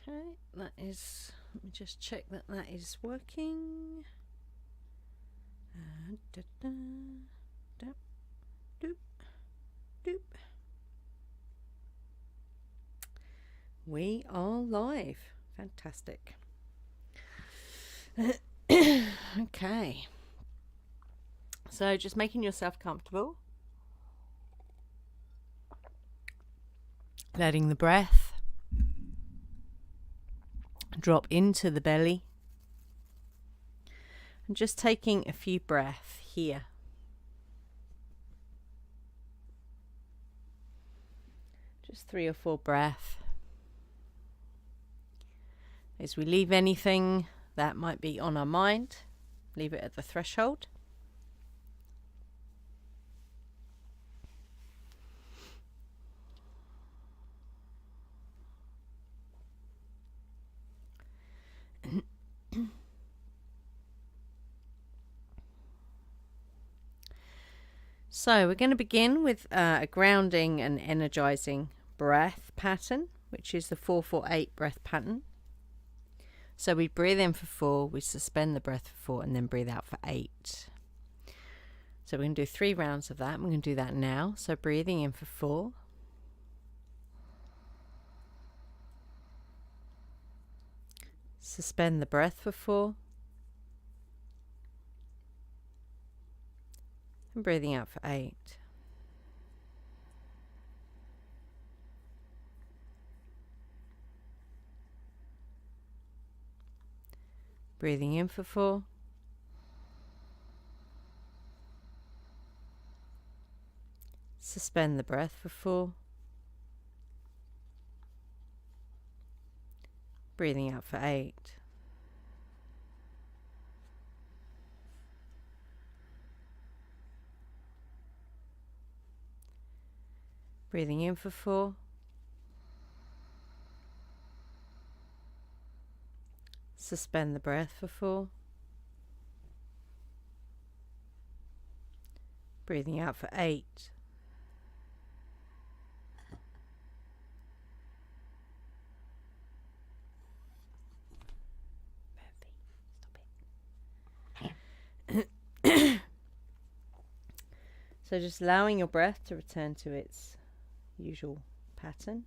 Okay, that is, let me just check that that is working. Da, da, da, doop, doop. We are live. Fantastic. Okay. So just making yourself comfortable. Letting the breath drop into the belly. And just taking a few breaths here. Just 3 or 4 breaths. As we leave anything that might be on our mind, leave it at the threshold. So we're going to begin with a grounding and energizing breath pattern, which is the 4-4-8 breath pattern. So we breathe in for 4, we suspend the breath for 4, and then breathe out for 8. So we're going to do 3 rounds of that. We're going to do that now. So breathing in for 4. Suspend the breath for 4. And breathing out for 8. Breathing in for 4. Suspend the breath for 4. Breathing out for 8. Breathing in for 4. Suspend the breath for 4. Breathing out for 8. So just allowing your breath to return to its usual pattern.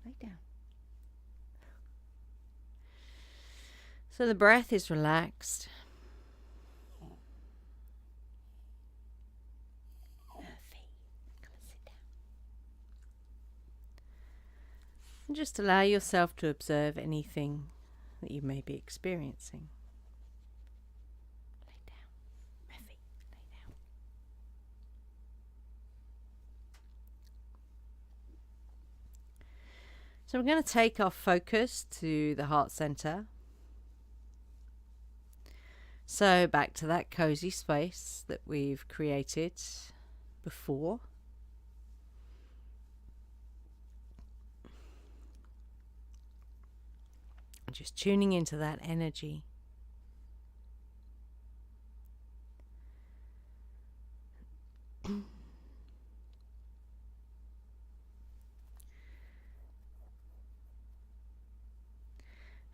Lay down. So the breath is relaxed. Murphy, come and sit down. And just allow yourself to observe anything that you may be experiencing. Lay down. Murphy, lay down. So we're going to take our focus to the heart center. So back to that cozy space that we've created before. Just tuning into that energy. And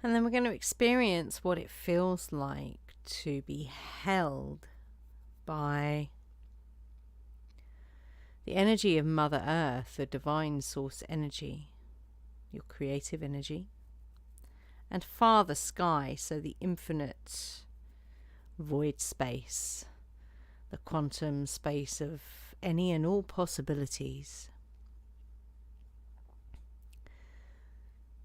then we're going to experience what it feels like to be held by the energy of Mother Earth, the divine source energy, your creative energy, and Father Sky, so the infinite void space, the quantum space of any and all possibilities.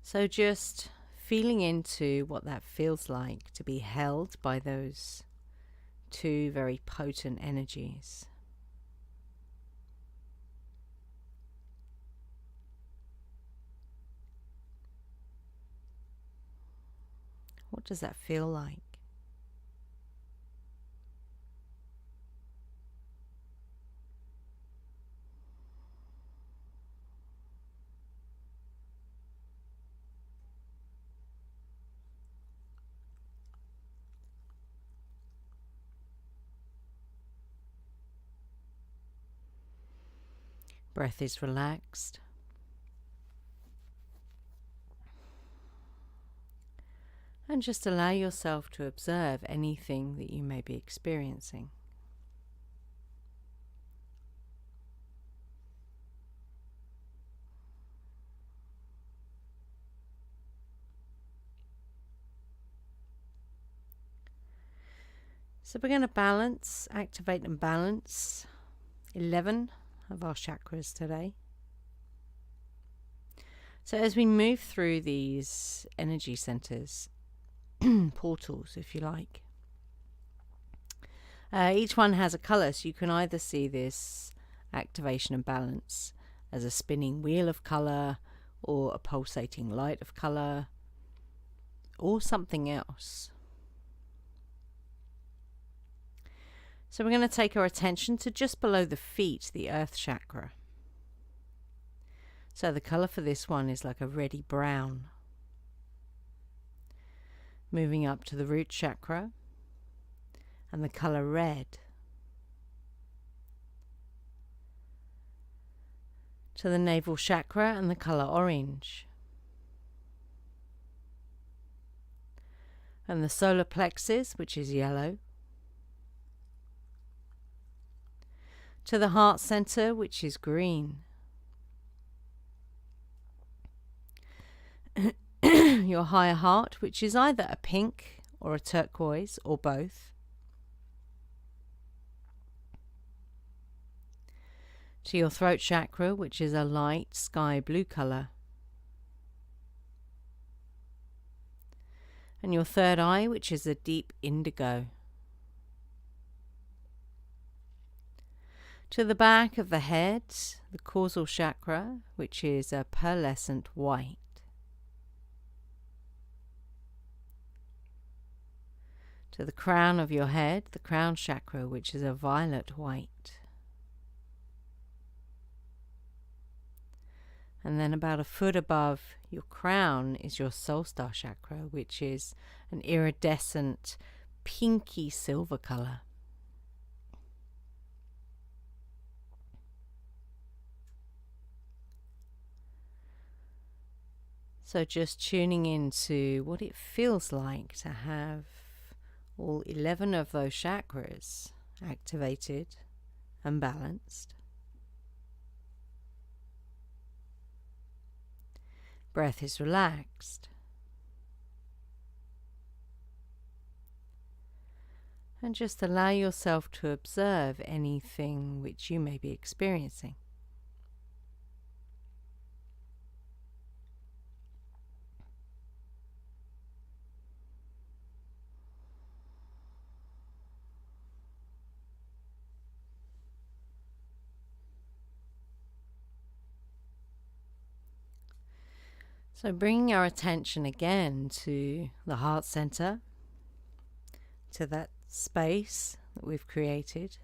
So just feeling into what that feels like to be held by those 2 very potent energies. What does that feel like? Breath is relaxed. And just allow yourself to observe anything that you may be experiencing. So we're going to activate and balance 11 of our chakras today. So as we move through these energy centers, portals if you like, each one has a color, so you can either see this activation and balance as a spinning wheel of color, or a pulsating light of color, or something else. So we're going to take our attention to just below the feet, the earth chakra. So the color for this one is like a reddy brown. Moving up to the root chakra, and the color red. To the navel chakra, and the color orange. And the solar plexus, which is yellow. To the heart center, which is green. Your higher heart, which is either a pink or a turquoise or both. To your throat chakra, which is a light sky blue color. And your third eye, which is a deep indigo. To the back of the head, the causal chakra, which is a pearlescent white. To the crown of your head, the crown chakra, which is a violet white. And then about a foot above your crown is your soul star chakra, which is an iridescent pinky silver color. So just tuning into what it feels like to have all 11 of those chakras activated and balanced. Breath is relaxed. And just allow yourself to observe anything which you may be experiencing. So bringing our attention again to the heart center, to that space that we've created.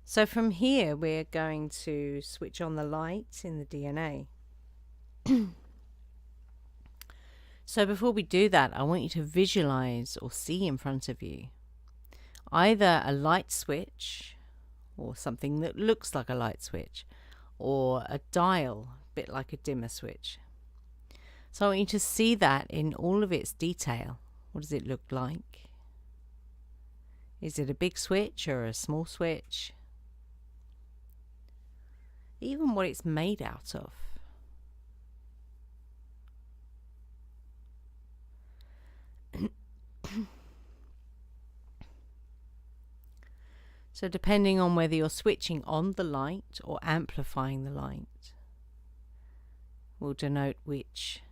So from here we're going to switch on the light in the DNA. So before we do that, I want you to visualize or see in front of you either a light switch or something that looks like a light switch, or a dial, a bit like a dimmer switch. So I want you to see that in all of its detail. What does it look like? Is it a big switch or a small switch? Even what it's made out of. So depending on whether you're switching on the light or amplifying the light will denote which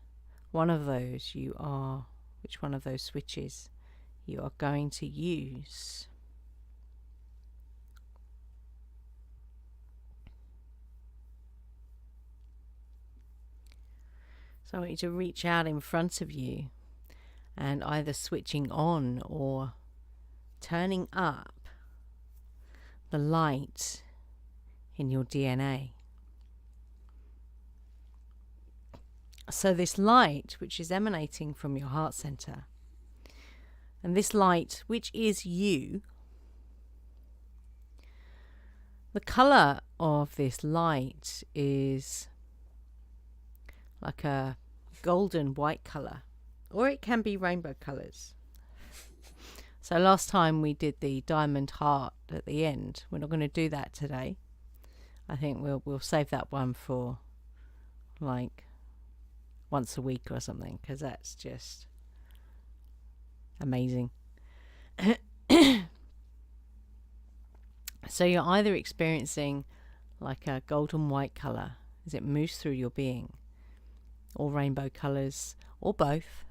one of those switches you are going to use. So I want you to reach out in front of you and either switching on or turning up the light in your DNA. So this light, which is emanating from your heart center, and this light, which is you, the color of this light is like a golden white color, or it can be rainbow colours. So last time we did the diamond heart at the end. We're not going to do that today. I think we'll save that one for like once a week or something, because that's just amazing. So you're either experiencing like a golden white colour as it moves through your being, or rainbow colours, or both.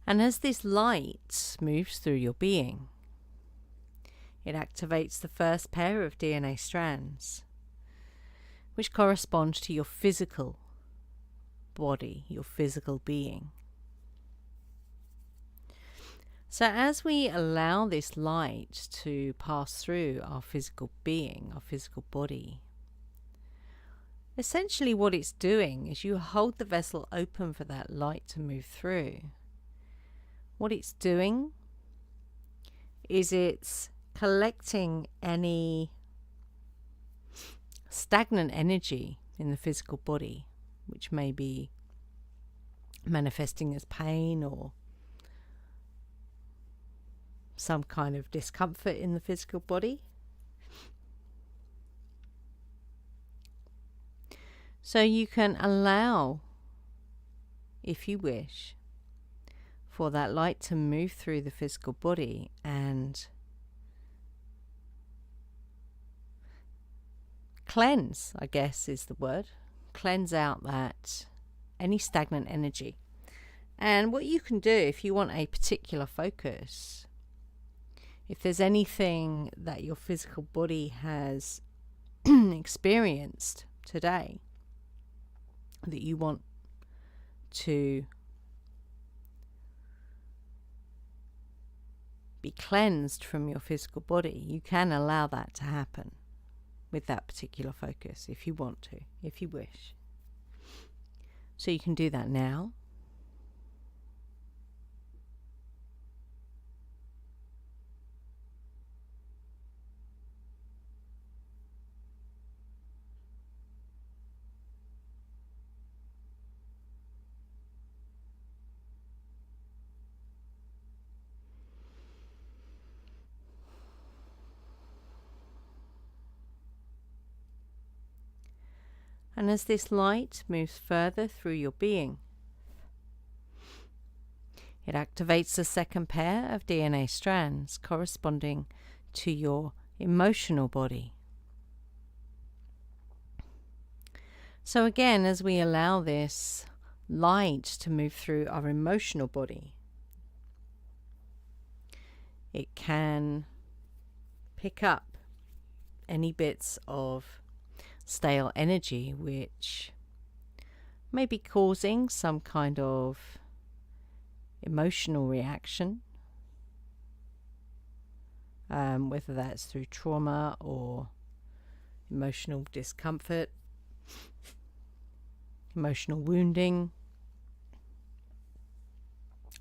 And as this light moves through your being, it activates the first pair of DNA strands, which correspond to your physical body, your physical being. So as we allow this light to pass through our physical being, our physical body, essentially what it's doing is you hold the vessel open for that light to move through. What it's doing is it's collecting any stagnant energy in the physical body, which may be manifesting as pain or some kind of discomfort in the physical body. So you can allow, if you wish, for that light to move through the physical body and cleanse, I guess is the word, cleanse out that any stagnant energy. And what you can do if you want a particular focus, if there's anything that your physical body has experienced today that you want to be cleansed from your physical body, you can allow that to happen with that particular focus if you want to, if you wish. So you can do that now. And as this light moves further through your being, it activates the second pair of DNA strands corresponding to your emotional body. So again, as we allow this light to move through our emotional body, it can pick up any bits of stale energy which may be causing some kind of emotional reaction, whether that's through trauma or emotional discomfort, emotional wounding.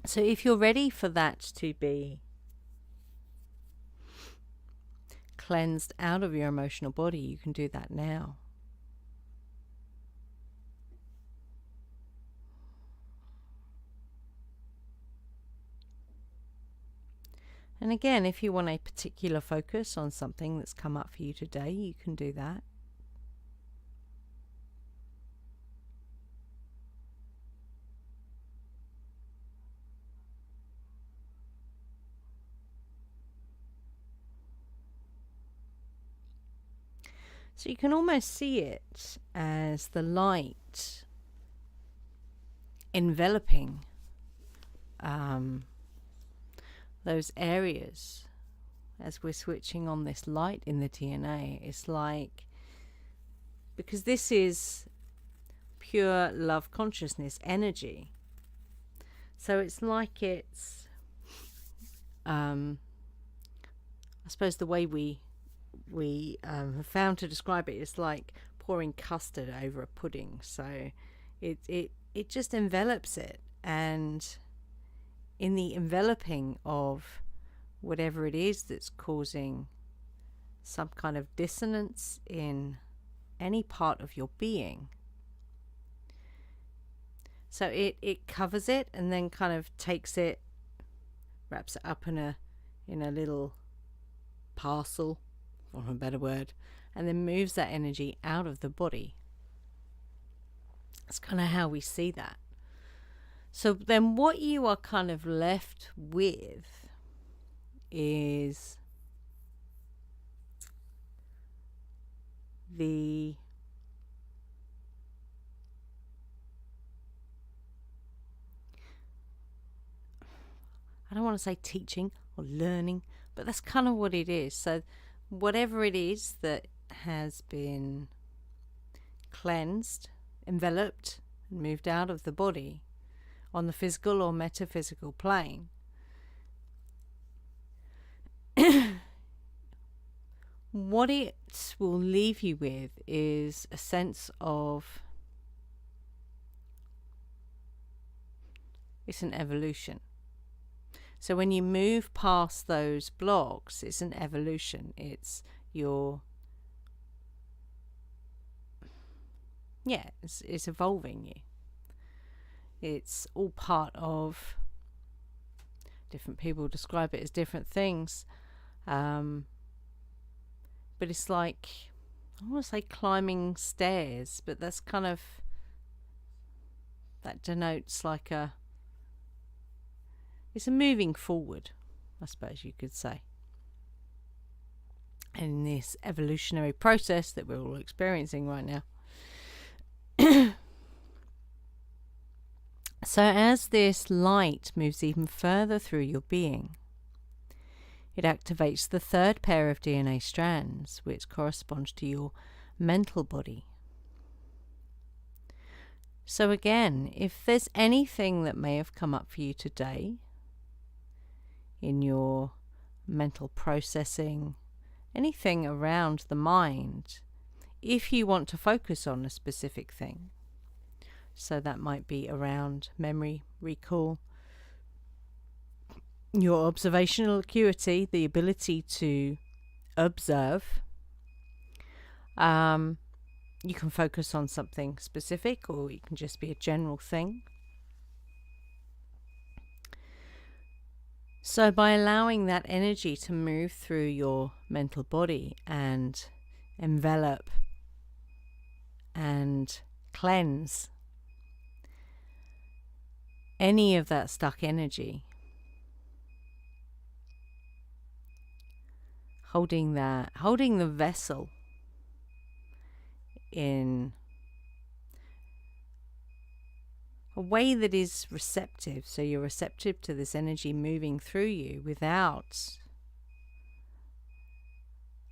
So if you're ready for that to be cleansed out of your emotional body, you can do that now. And again, if you want a particular focus on something that's come up for you today, you can do that. So you can almost see it as the light enveloping those areas as we're switching on this light in the DNA. It's like, because this is pure love consciousness energy, so it's like it's I suppose the way we have found to describe it is like pouring custard over a pudding. So it just envelops it, and in the enveloping of whatever it is that's causing some kind of dissonance in any part of your being, So it covers it and then kind of takes it, wraps it up in a little parcel, for a better word, and then moves that energy out of the body. That's kind of how we see that. So then what you are kind of left with is the I don't want to say teaching or learning, but that's kind of what it is. So whatever it is that has been cleansed, enveloped, and moved out of the body on the physical or metaphysical plane, what it will leave you with is a sense of it's an evolution. So when you move past those blocks, it's an evolution. It's it's evolving you. It's all part of, different people describe it as different things. But it's like, I want to say climbing stairs, but that's kind of, that denotes like it's a moving forward, I suppose you could say. In this evolutionary process that we're all experiencing right now. So as this light moves even further through your being, it activates the third pair of DNA strands, which corresponds to your mental body. So again, if there's anything that may have come up for you today in your mental processing, anything around the mind, if you want to focus on a specific thing, so that might be around memory, recall, your observational acuity, the ability to observe. You can focus on something specific, or it can just be a general thing. So by allowing that energy to move through your mental body and envelop and cleanse any of that stuck energy, holding the vessel in a way that is receptive, so you're receptive to this energy moving through you without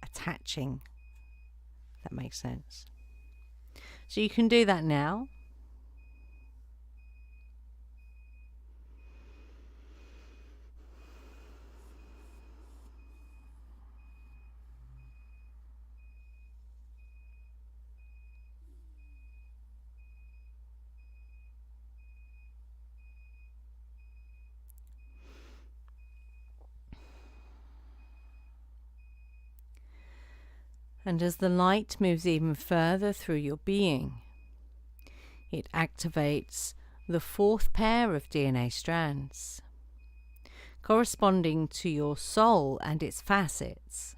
attaching, if that makes sense. So you can do that now. And as the light moves even further through your being, it activates the fourth pair of DNA strands, corresponding to your soul and its facets.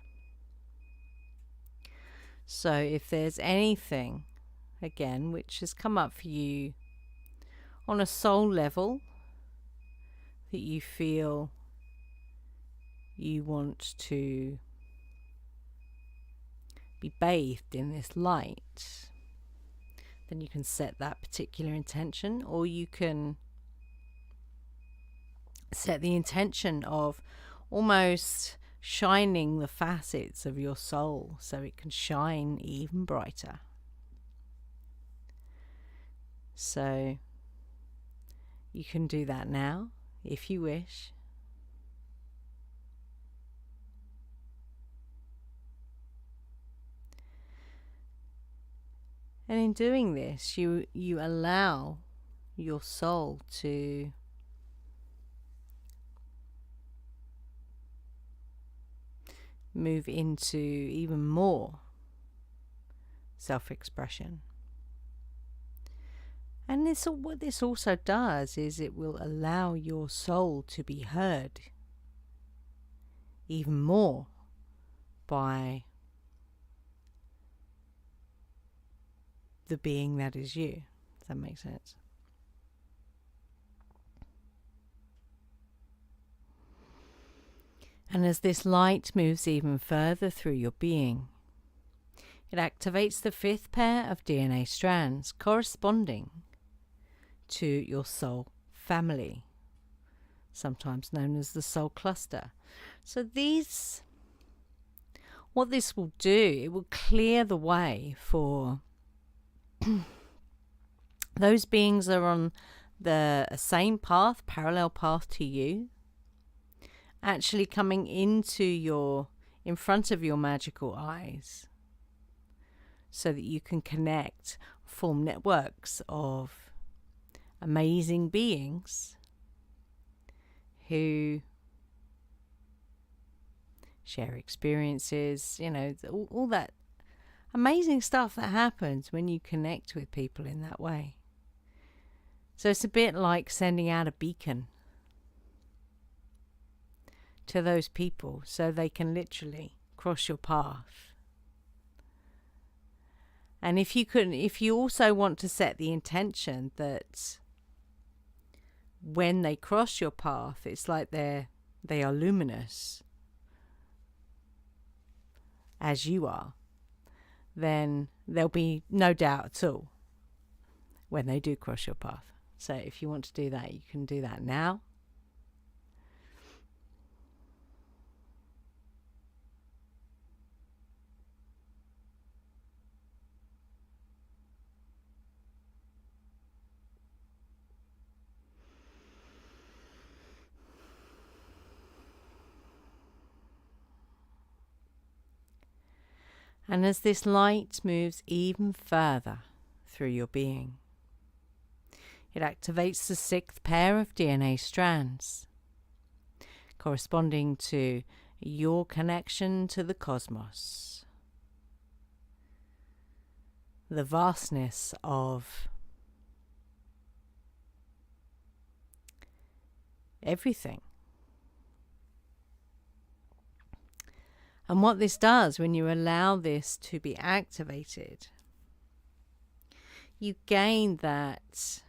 So if there's anything, again, which has come up for you on a soul level that you feel you want to be bathed in this light, then you can set that particular intention, or you can set the intention of almost shining the facets of your soul so it can shine even brighter. So you can do that now if you wish. And in doing this, you allow your soul to move into even more self-expression. And what this also does is it will allow your soul to be heard even more by the being that is you. Does that make sense? And as this light moves even further through your being, it activates the 5th pair of DNA strands corresponding to your soul family, sometimes known as the soul cluster. So what this will do, it will clear the way for those beings that are on the same path, parallel path to you, actually coming in front of your magical eyes, so that you can connect, form networks of amazing beings who share experiences, all that amazing stuff that happens when you connect with people in that way. So it's a bit like sending out a beacon to those people so they can literally cross your path. And if you also want to set the intention that when they cross your path, it's like they are luminous as you are, then there'll be no doubt at all when they do cross your path. So if you want to do that, you can do that now. And as this light moves even further through your being, it activates the 6th pair of DNA strands, corresponding to your connection to the cosmos, the vastness of everything. And what this does, when you allow this to be activated, you gain that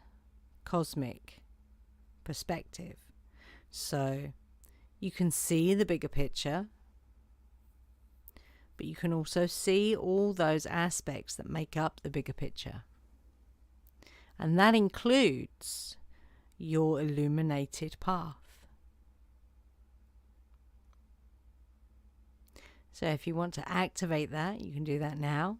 cosmic perspective. So you can see the bigger picture, but you can also see all those aspects that make up the bigger picture. And that includes your illuminated path. So if you want to activate that, you can do that now.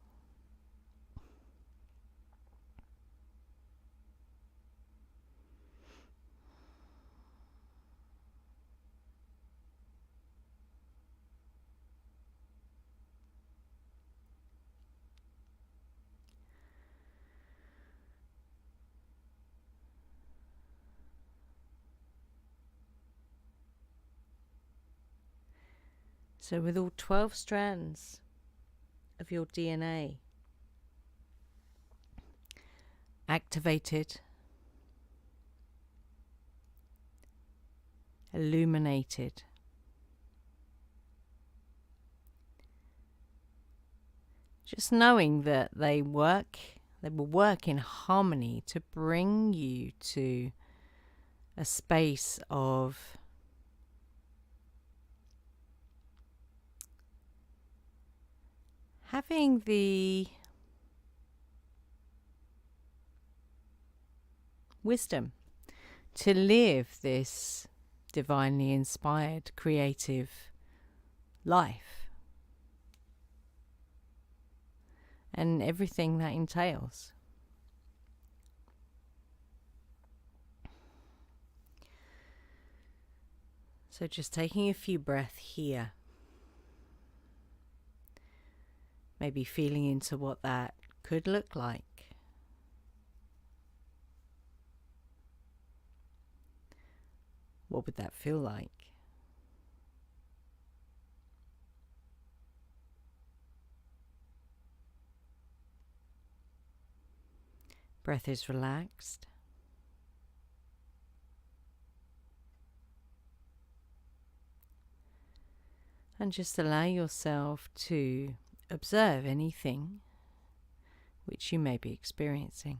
So with all 12 strands of your DNA activated, illuminated, just knowing that they will work in harmony to bring you to a space of having the wisdom to live this divinely inspired, creative life and everything that entails. So just taking a few breaths here. Maybe feeling into what that could look like. What would that feel like? Breath is relaxed. And just allow yourself to observe anything which you may be experiencing.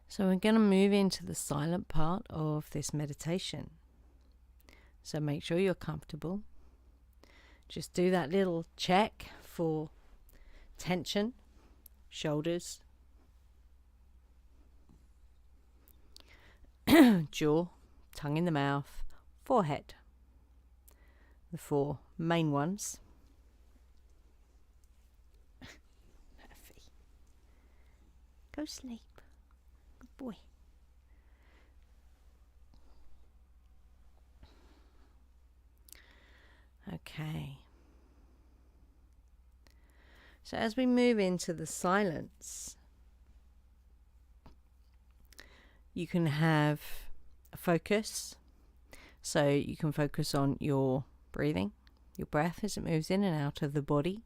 So we're going to move into the silent part of this meditation. So make sure you're comfortable. Just do that little check for tension, shoulders, jaw, tongue in the mouth, forehead. The 4 main ones. Murphy. Go sleep. Good boy. Okay. So as we move into the silence, you can have a focus. So you can focus on your breathing, your breath as it moves in and out of the body.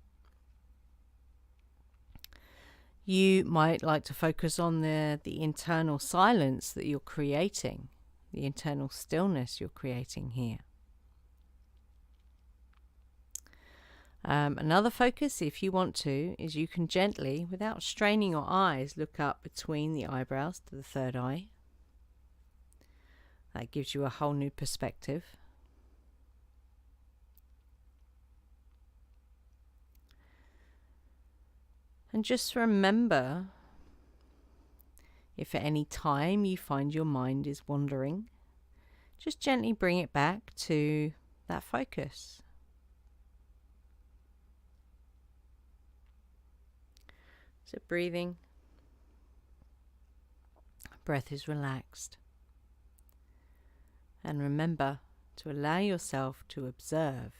You might like to focus on the internal silence that you're creating, the internal stillness you're creating here. Another focus, if you want to, is you can gently, without straining your eyes, look up between the eyebrows to the third eye. That gives you a whole new perspective. And just remember, if at any time you find your mind is wandering, just gently bring it back to that focus. So breathing, breath is relaxed. And remember to allow yourself to observe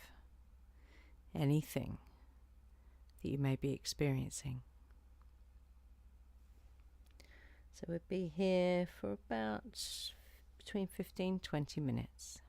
anything that you may be experiencing. So we'll be here for about between 15-20 minutes.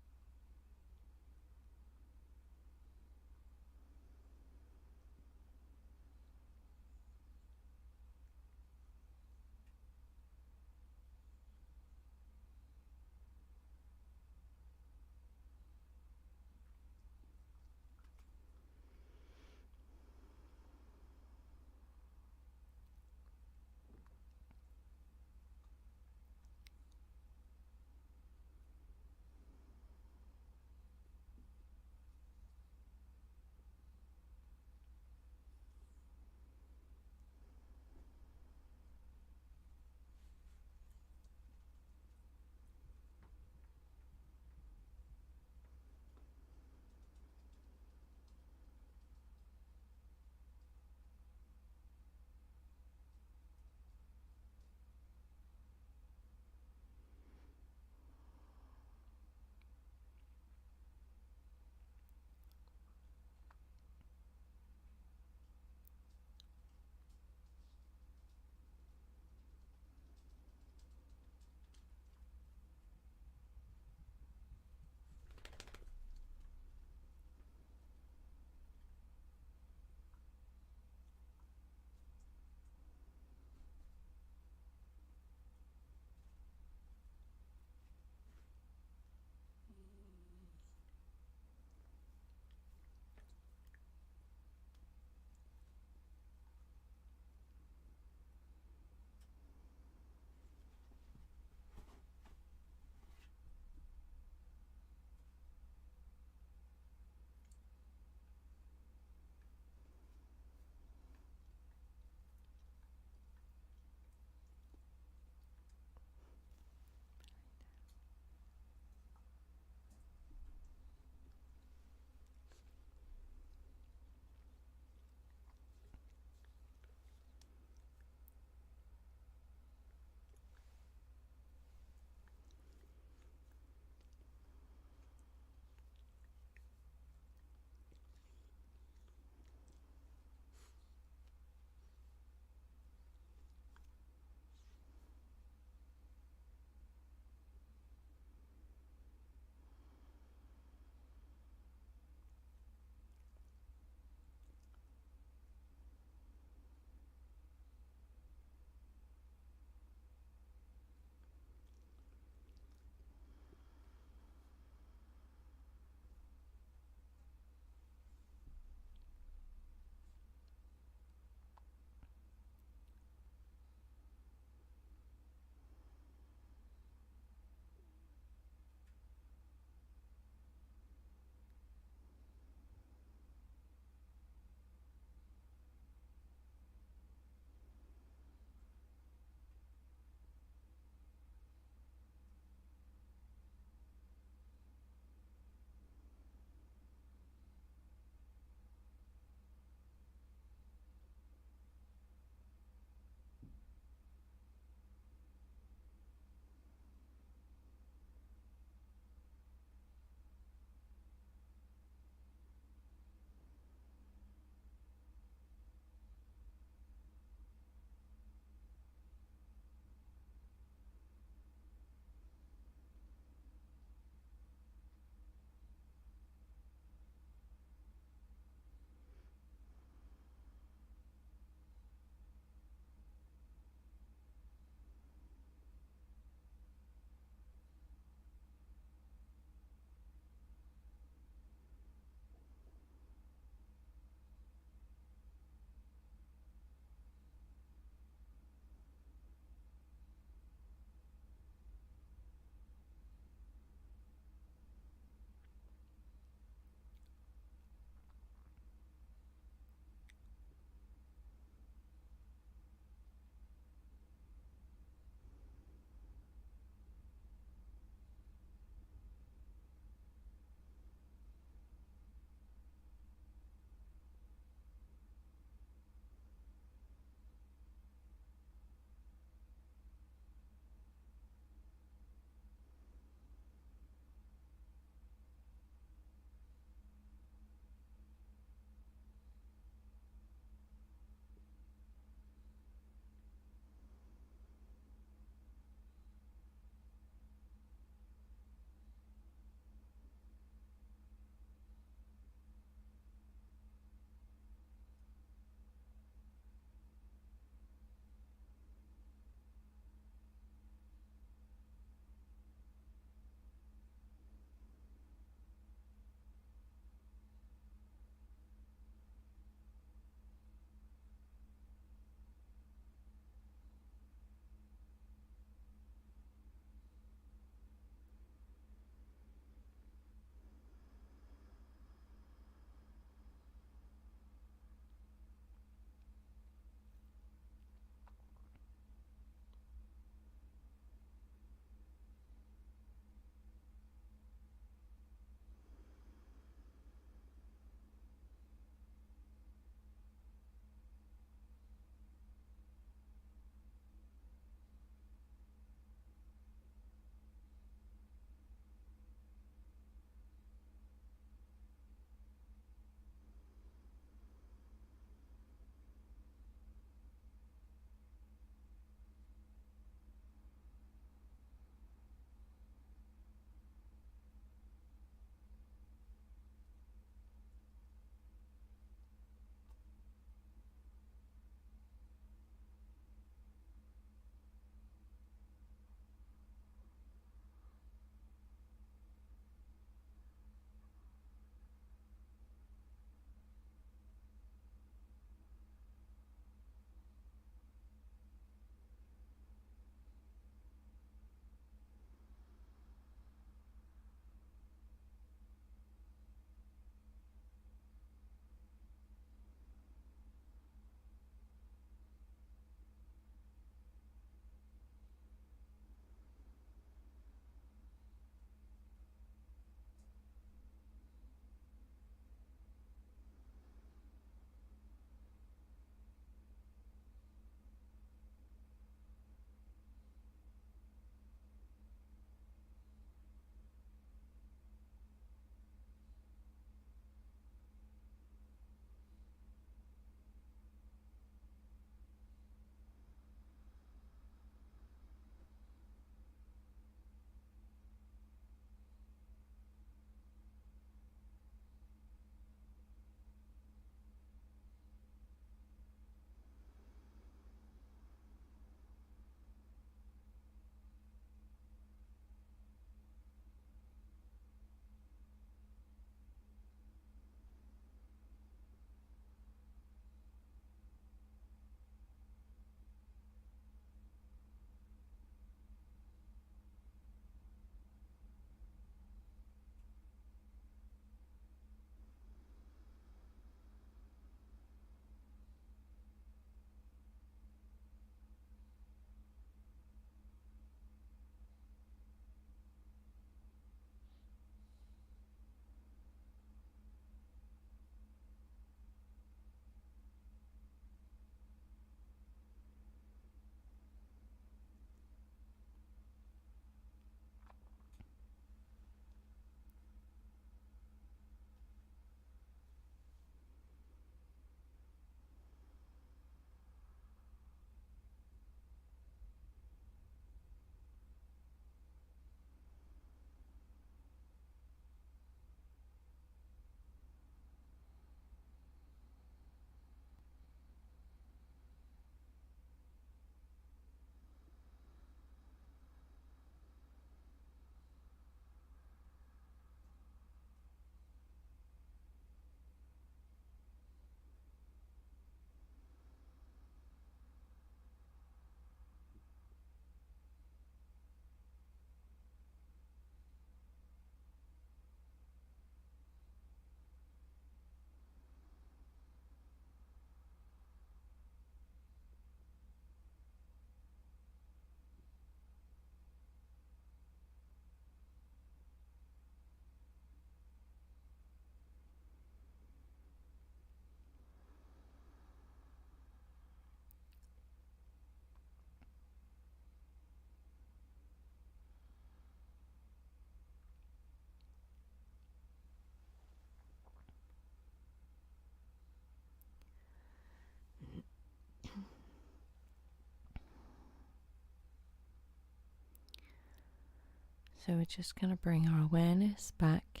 So we're just going to bring our awareness back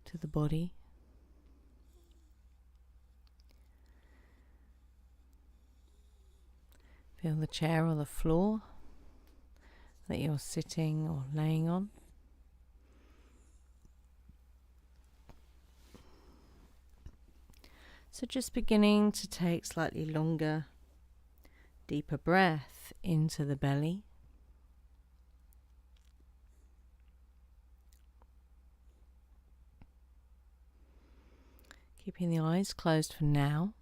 to the body. Feel the chair or the floor that you're sitting or laying on. So just beginning to take slightly longer, deeper breath into the belly. Keeping the eyes closed for now.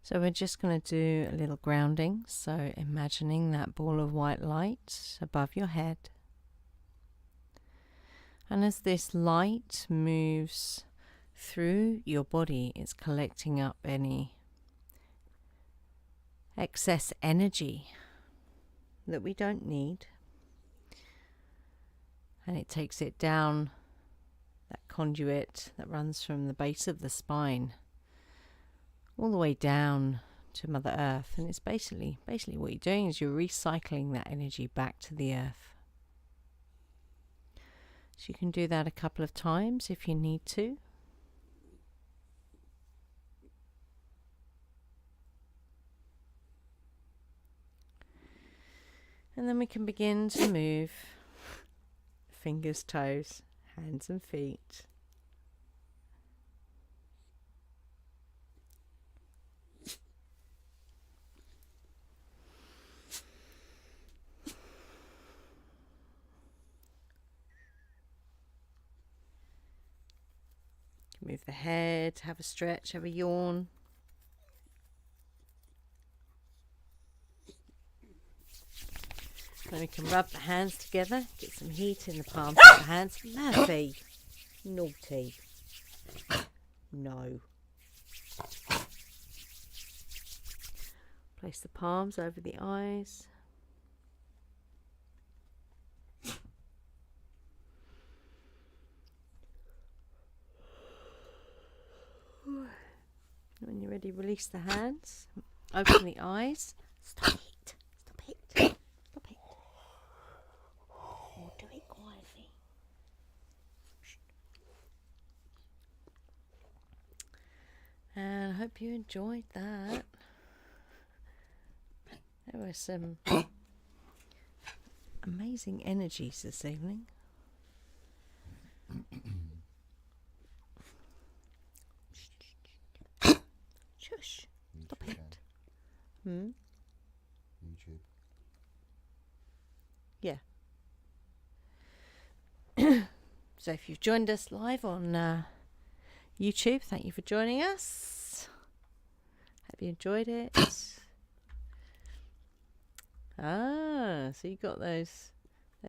So we're just going to do a little grounding. So imagining that ball of white light above your head. And as this light moves through your body, it's collecting up any excess energy that we don't need. And it takes it down that conduit that runs from the base of the spine all the way down to Mother Earth. And it's basically what you're doing is you're recycling that energy back to the earth. So you can do that a couple of times if you need to. And then we can begin to move fingers, toes, hands and feet. Move the head, have a stretch, have a yawn. Then we can rub the hands together, get some heat in the palms of the hands. Murphy, naughty. No. Place the palms over the eyes. When you're ready, release the hands. Open the eyes. Stop it. Stop it. Stop it. Oh, do it quietly. And I hope you enjoyed that. There were some amazing energies this evening. Shush. Stop it. YouTube. Yeah. So if you've joined us live on YouTube, thank you for joining us. Hope you enjoyed it. So you got those